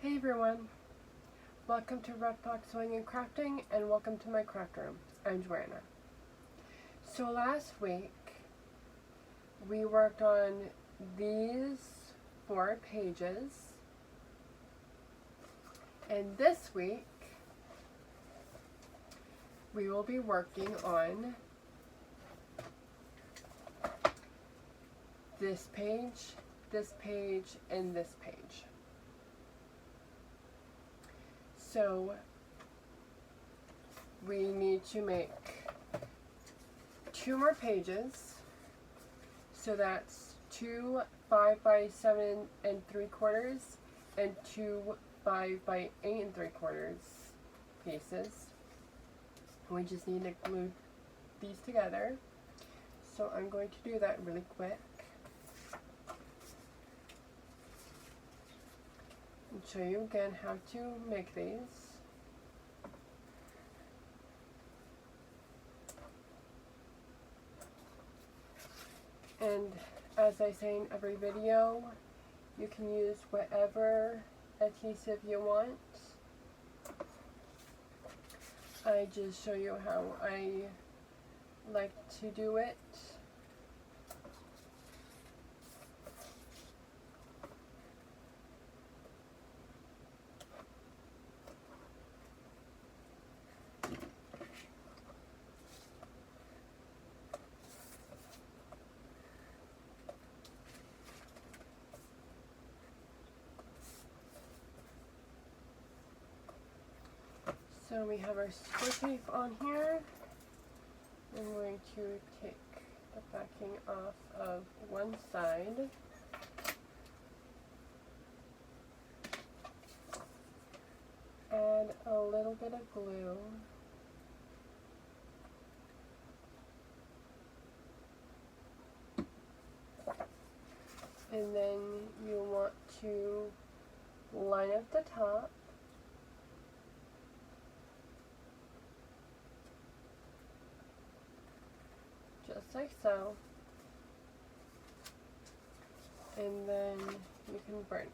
Hey everyone, welcome to Red Fox Sewing and Crafting, and welcome to my craft room. I'm Joanna. So last week we worked on these 4 pages, and this week we will be working on this page, and this page. So we need to make 2 more pages. So that's 2 5 by 7 3/4 and 2 5 by 8 3/4 pieces. We just need to glue these together. So I'm going to do that really quick and show you again how to make these. And as I say in every video, you can use whatever adhesive you want. I just show you how I like to do it. So we have our score tape on here. I'm going to take the backing off of one side. Add a little bit of glue. And then you want to line up the top. Just like so. And then you can burnish.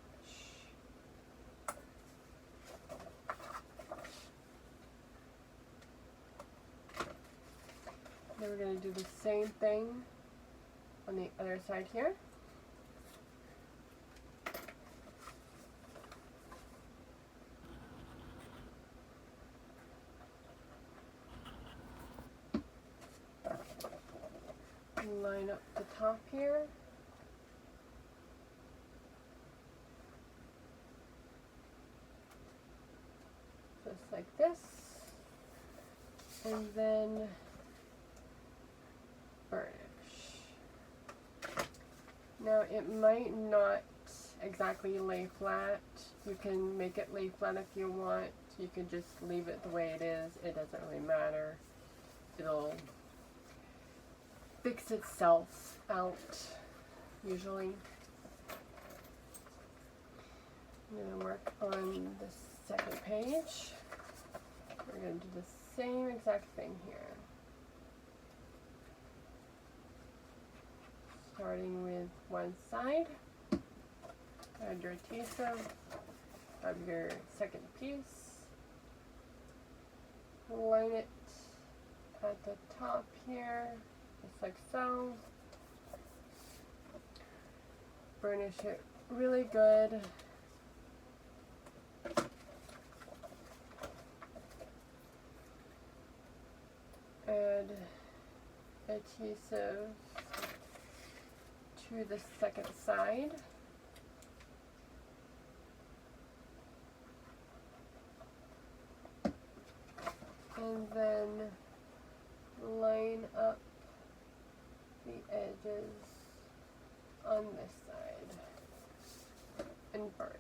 Then we're going to do the same thing on the other side here. Line up the top here. Just like this. And then burnish. Now it might not exactly lay flat. You can make it lay flat if you want. You can just leave it the way it is. It doesn't really matter. It'll fix itself out usually. I'm going to work on the second page. We're going to do the same exact thing here. Starting with one side, add your adhesive, grab your second piece, line it at the top here, just like so. Burnish it really good. Add adhesive to the second side. And then line up the edges on this side and burnish.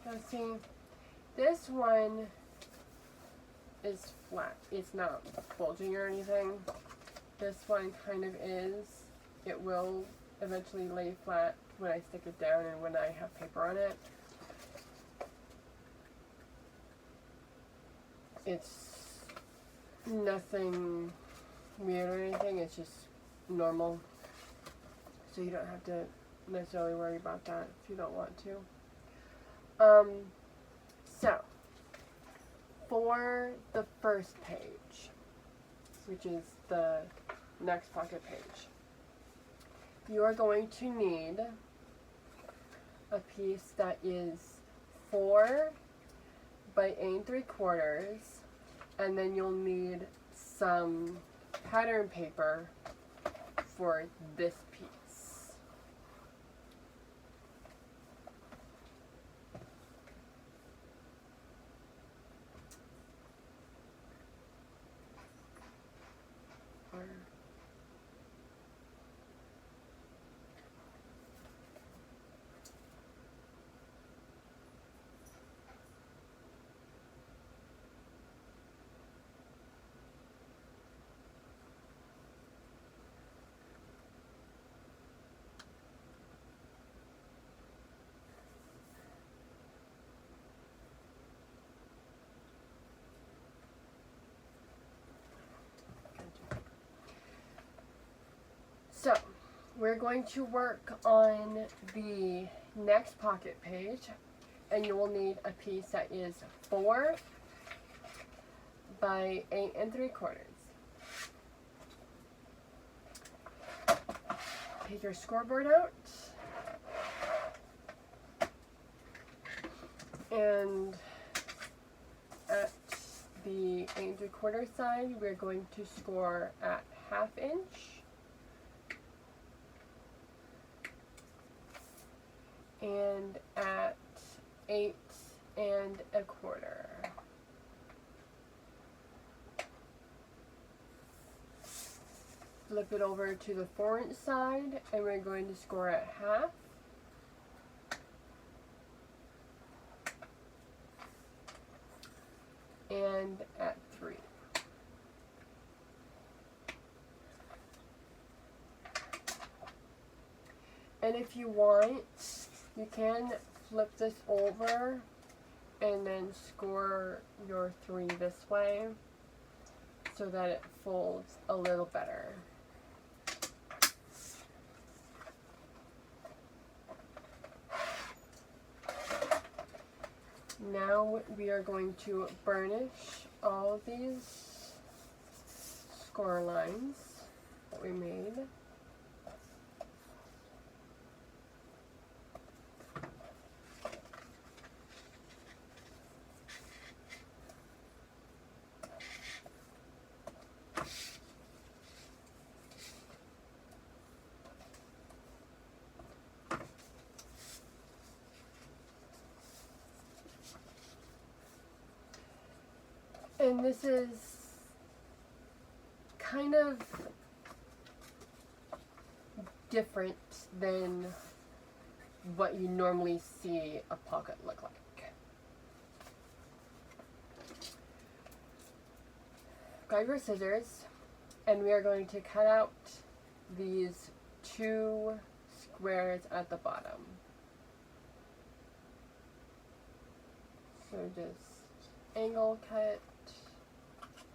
Now see, this one is flat. It's not bulging or anything. This one kind of is. It will eventually lay flat when I stick it down and when I have paper on it. It's nothing weird or anything. It's just normal. So you don't have to necessarily worry about that if you don't want to. So, for the first page, which is the next pocket page, you are going to need a piece that is 4 by 8 3/4, and then you'll need some pattern paper for this piece. So, we're going to work on the next pocket page, and you will need a piece that is 4 by 8 3/4. Take your scoreboard out, and at the 8 3/4 side, we're going to score at 1/2 inch. And at 8 1/4. Flip it over to the 4-inch side, and we're going to score at 1/2. And at 3. And if you want, you can flip this over and then score your 3 this way so that it folds a little better. Now we are going to burnish all of these score lines that we made. And this is kind of different than what you normally see a pocket look like. Grab your scissors, and we are going to cut out these 2 squares at the bottom. So just angle cut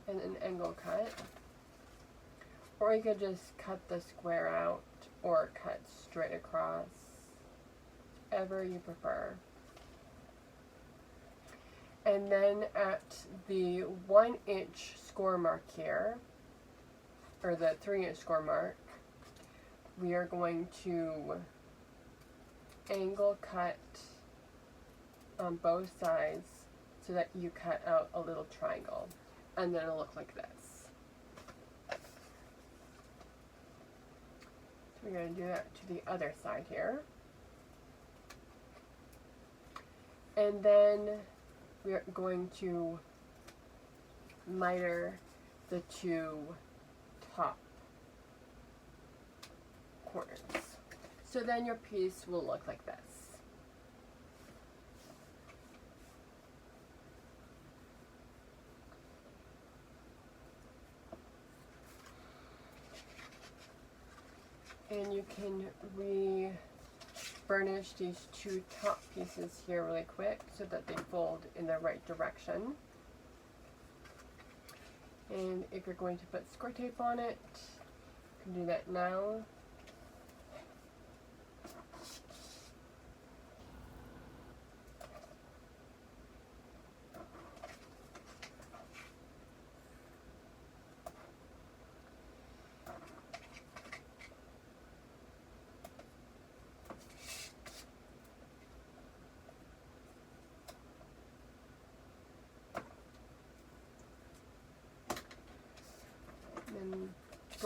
and an angle cut, or you could just cut the square out or cut straight across, whatever you prefer. And then at the 1-inch score mark here, or the 3-inch score mark, we are going to angle cut on both sides so that you cut out a little triangle, and then it'll look like this. So we're going to do that to the other side here. And then we're going to miter the 2 top corners. So then your piece will look like this. And you can re-burnish these 2 top pieces here really quick so that they fold in the right direction. And if you're going to put score tape on it, you can do that now.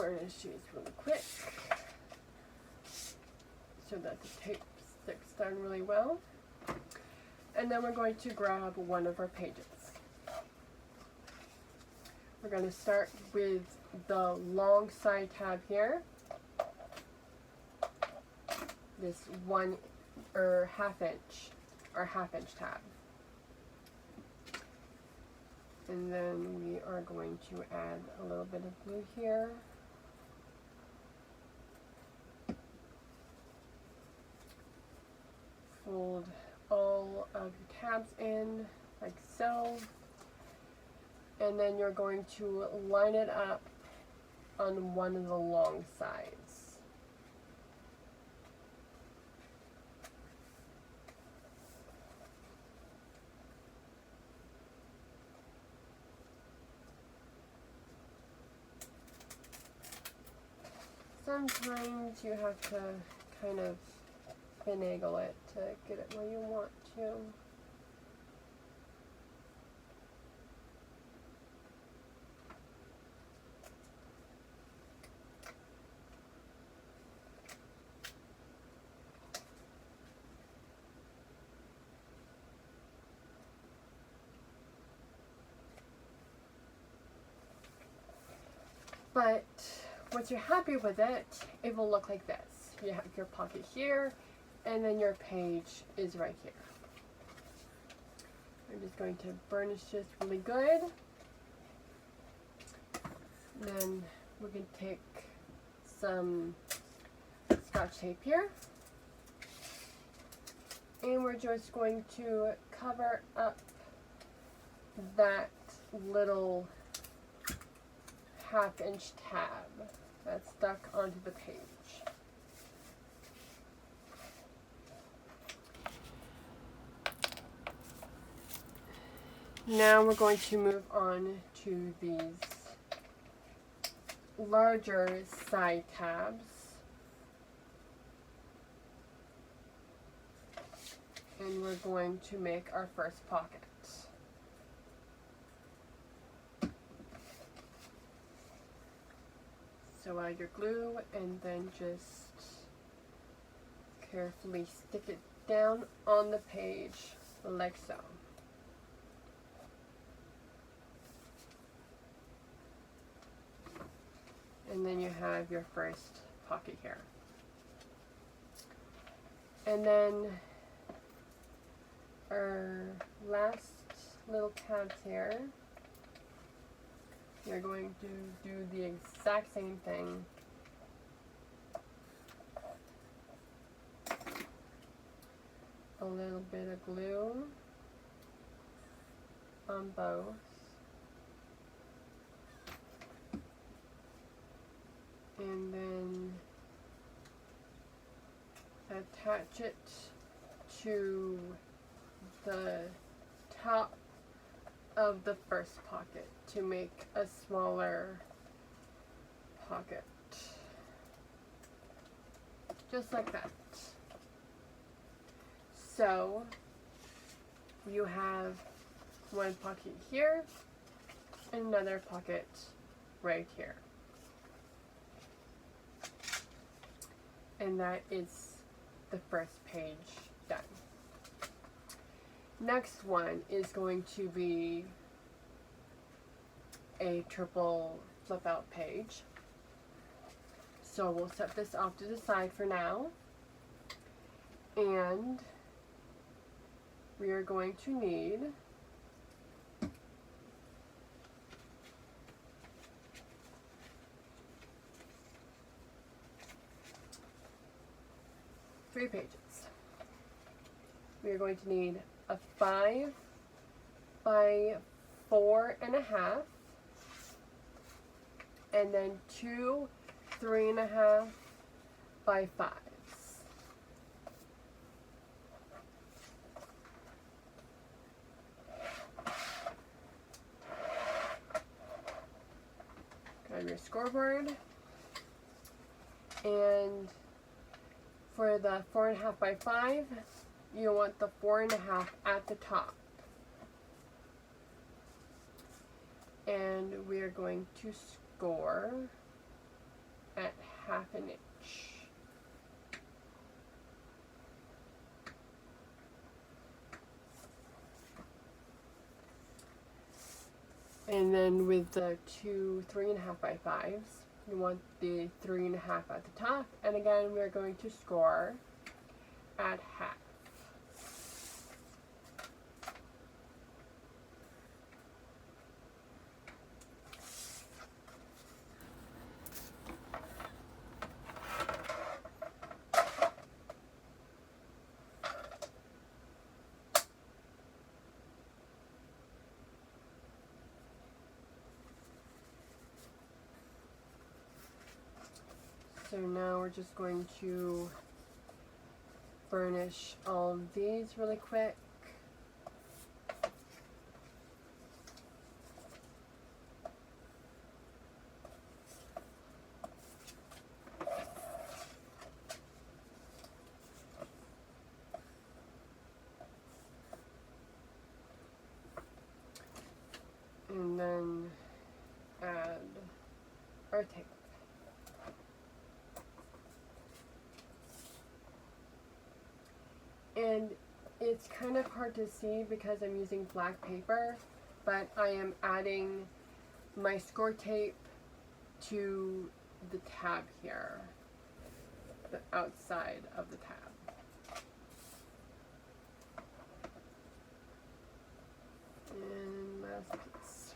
burnish these really quick so that the tape sticks down really well. And then we're going to grab one of our pages. We're going to start with the long side tab here. This 1 or half inch tab. And then we are going to add a little bit of glue here. Fold all of your tabs in like so. And then you're going to line it up on one of the long sides. Sometimes you have to kind of finagle it to get it where you want to. But once you're happy with it, it will look like this. You have your pocket here, and then your page is right here. I'm just going to burnish this really good. Then we're going to take some Scotch tape here, and we're just going to cover up that little half-inch tab that's stuck onto the page. Now we're going to move on to these larger side tabs. And we're going to make our first pocket. So add your glue and then just carefully stick it down on the page like so. And then you have your first pocket here. And then our last little tabs here, you're going to do the exact same thing. A little bit of glue on both. And then attach it to the top of the first pocket to make a smaller pocket. Just like that. So you have one pocket here and another pocket right here. And that is the first page done. Next one is going to be a triple flip out page. So we'll set this off to the side for now. And we are going to need three pages. We are going to need a 5 by 4.5, and then 2 3.5 by 5s. Grab your scoreboard, and for the 4.5 by 5, you want the 4.5 at the top. And we are going to score at 1/2 inch. And then with the two 3.5 by 5s, you want the 3.5 at the top, and again we're going to score at 1/2. So now we're just going to burnish all of these really quick. And then add our tape. And it's kind of hard to see because I'm using black paper, but I am adding my score tape to the tab here, the outside of the tab. And last piece.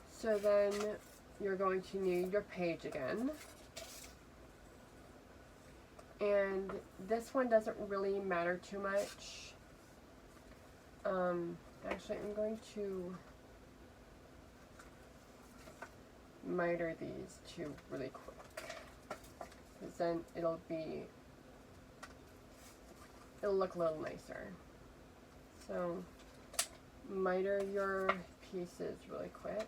So then you're going to need your page again. And this one doesn't really matter too much. Actually, I'm going to miter these two really quick, because then it'll look a little nicer. So miter your pieces really quick.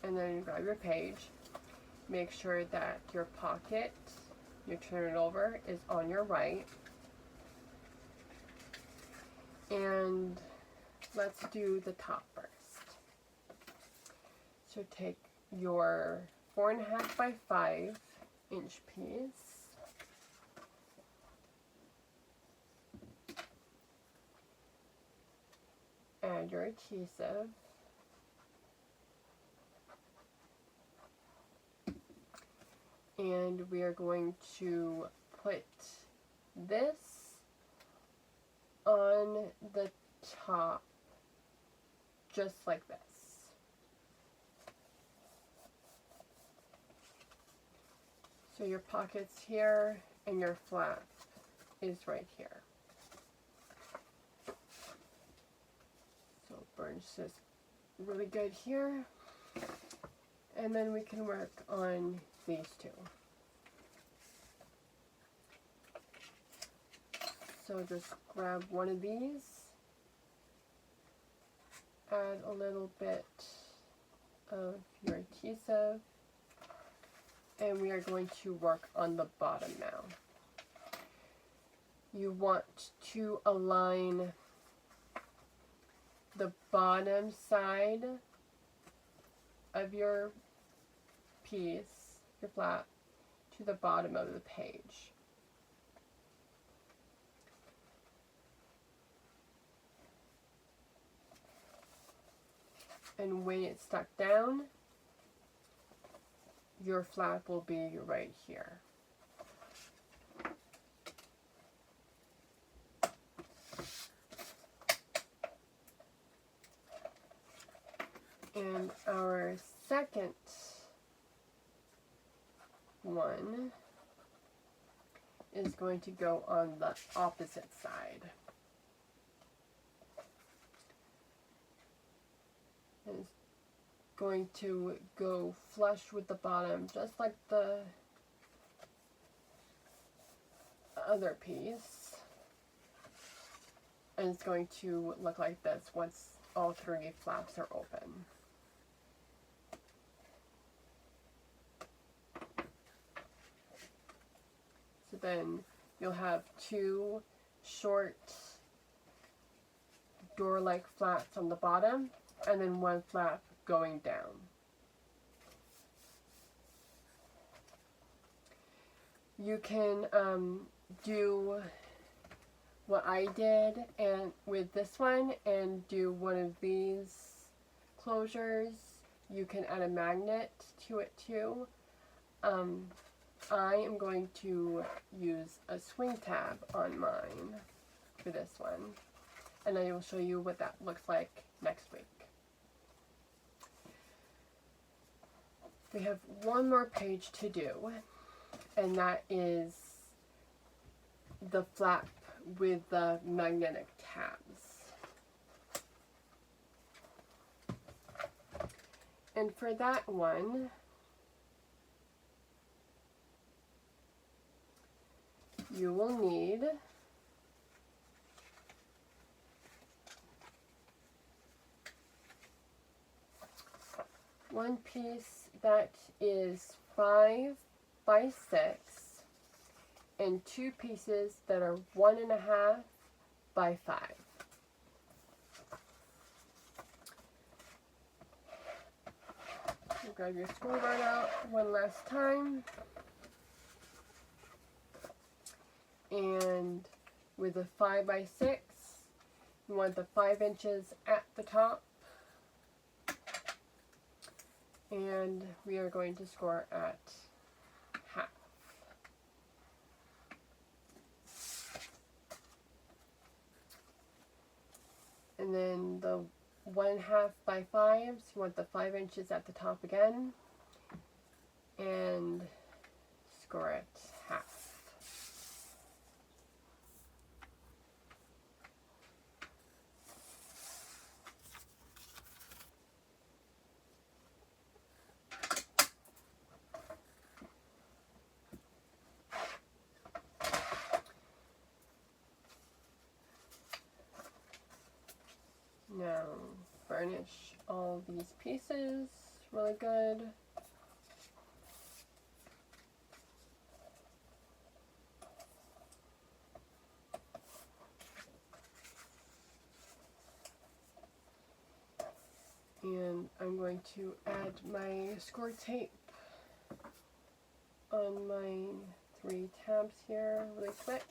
And then you grab your page. Make sure that your pocket, you turn it over, is on your right. And let's do the top first. So take your 4.5 by 5 inch piece. Add your adhesive. And we are going to put this on the top, just like this. So your pocket's here, and your flap is right here. So burnish this really good here. And then we can work on these two. So just grab one of these, add a little bit of your adhesive, and we are going to work on the bottom now. You want to align the bottom side of your piece, your flap, to the bottom of the page. And when it's stuck down, your flap will be right here. And our second one is going to go on the opposite side. And it's going to go flush with the bottom, just like the other piece. And it's going to look like this once all three flaps are open. So then you'll have two short door-like flaps on the bottom and then one flap going down. You can do what I did and with this one and do one of these closures. You can add a magnet to it too. I am going to use a swing tab on mine for this one, and I will show you what that looks like next week. We have one more page to do, and that is the flap with the magnetic tabs. And for that one, you will need one piece that is 5 by 6 and two pieces that are 1.5 by 5. So grab your scoreboard out one last time. And with a 5 by 6, you want the 5 inches at the top. And we are going to score at half. And then the 1.5 by 5s, you want the 5 inches at the top again. And score at half. Now, burnish all these pieces really good. And I'm going to add my score tape on my 3 tabs here really quick.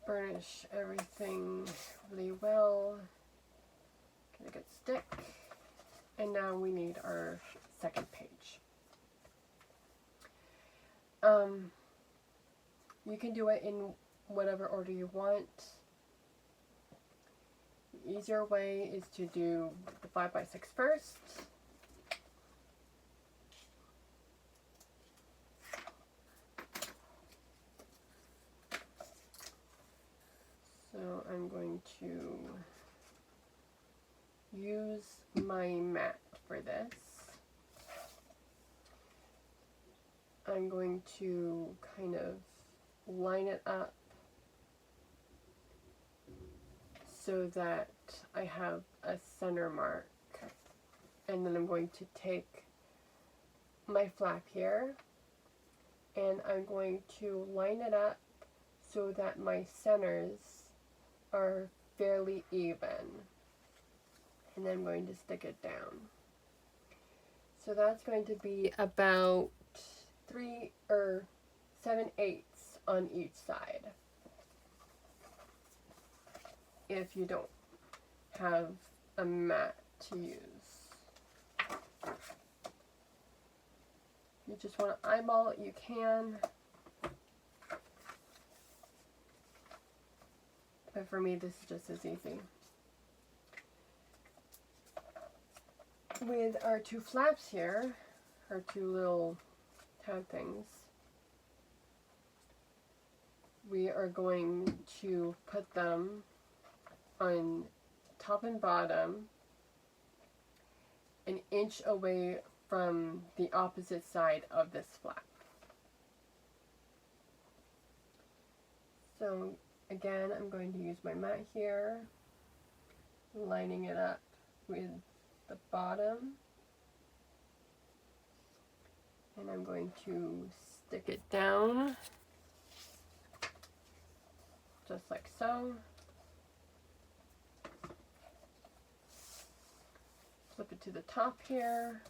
Burnish everything really well. Get a good stick. And now we need our second page. You can do it in whatever order you want. The easier way is to do the 5 by 6 first. So I'm going to use my mat for this. I'm going to kind of line it up so that I have a center mark, and then I'm going to take my flap here and I'm going to line it up so that my centers are fairly even, and then I'm going to stick it down. So that's going to be about 3 or 7/8 on each side if you don't have a mat to use. If you just want to eyeball it, you can. But for me, this is just as easy. With our 2 flaps here, our 2 little tab things, we are going to put them on top and bottom, an inch away from the opposite side of this flap. So Again, I'm going to use my mat here, lining it up with the bottom, and I'm going to stick it down just like so. Flip it to the top here.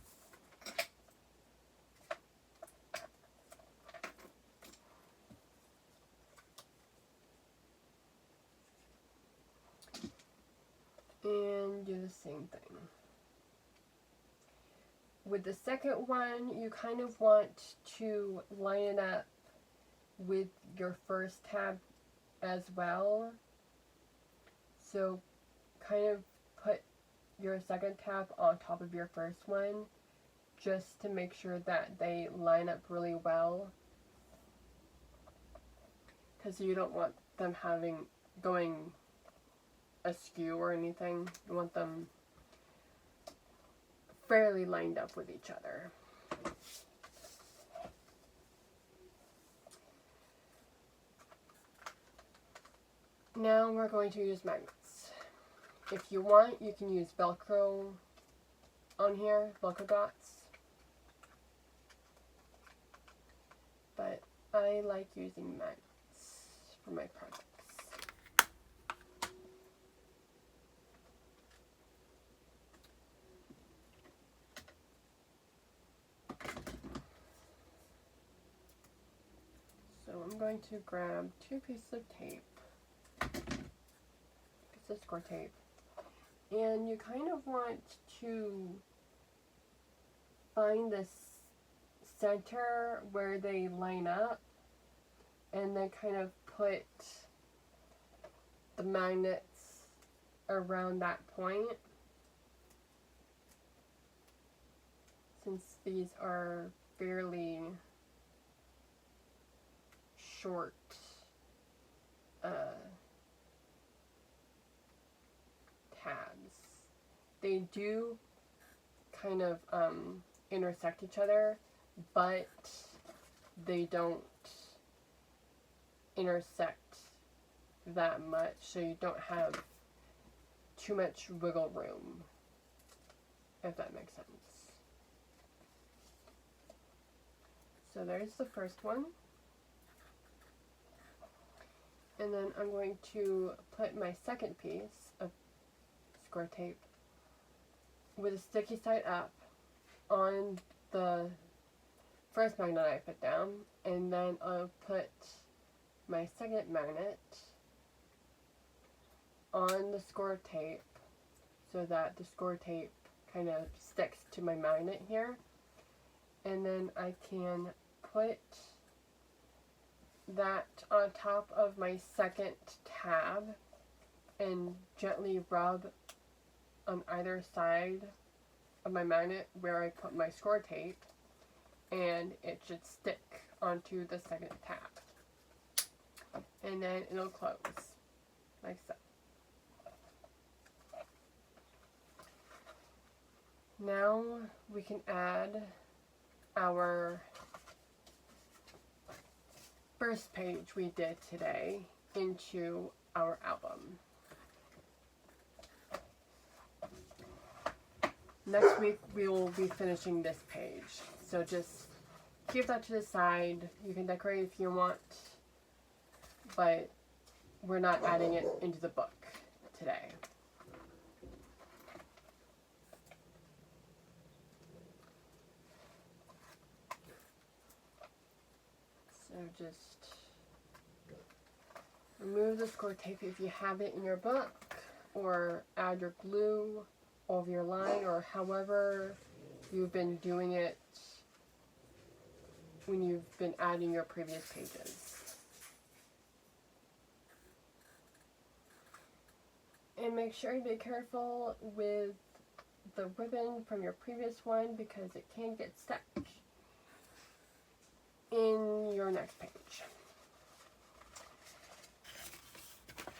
And do the same thing. With the second one, you kind of want to line it up with your first tab as well. So kind of put your second tab on top of your first one just to make sure that they line up really well, because you don't want them going askew or anything. You want them fairly lined up with each other. Now we're going to use magnets. If you want, you can use Velcro on here, Velcro dots. But I like using magnets for my projects. So I'm going to grab 2 pieces of tape, piece of score tape, and you kind of want to find this center where they line up, and then kind of put the magnets around that point. Since these are fairly short tabs, they do kind of intersect each other, but they don't intersect that much, so you don't have too much wiggle room, if that makes sense. So there's the first one. And then I'm going to put my second piece of score tape with a sticky side up on the first magnet I put down, and then I'll put my second magnet on the score tape so that the score tape kind of sticks to my magnet here. And then I can put that on top of my second tab and gently rub on either side of my magnet where I put my score tape, and it should stick onto the second tab. And then it'll close, like so. Now we can add our first page we did today into our album. Next week we will be finishing this page, so just keep that to the side. You can decorate if you want, but we're not adding it into the book today. So just remove the score tape if you have it in your book, or add your glue over your line, or however you've been doing it when you've been adding your previous pages. And make sure you be careful with the ribbon from your previous one, because it can get stuck in your next page.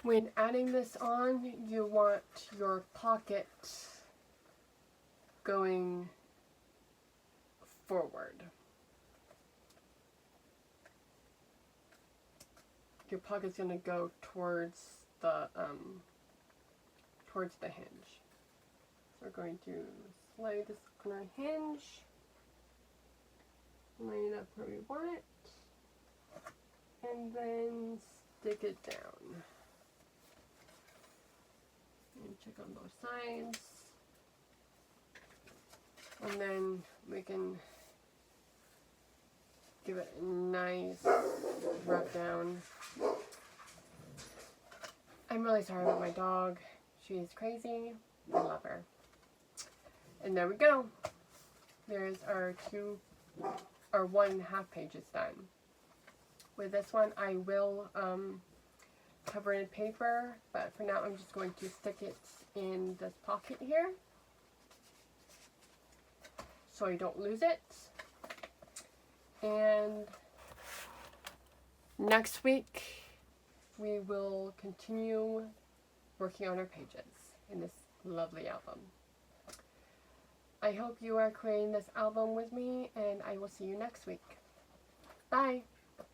When adding this on, you want your pocket going forward. your pocket's going to go towards the hinge. So we're going to slide this on our hinge, line it up where we want it, and then stick it down. And check on both sides. And then we can give it a nice rub down. I'm really sorry about my dog. She's crazy. I love her. And there we go. There's our 1.5 pages done. With this one, I will cover it in paper, but for now I'm just going to stick it in this pocket here so I don't lose it. And next week we will continue working on our pages in this lovely album. I hope you are creating this album with me, and I will see you next week. Bye!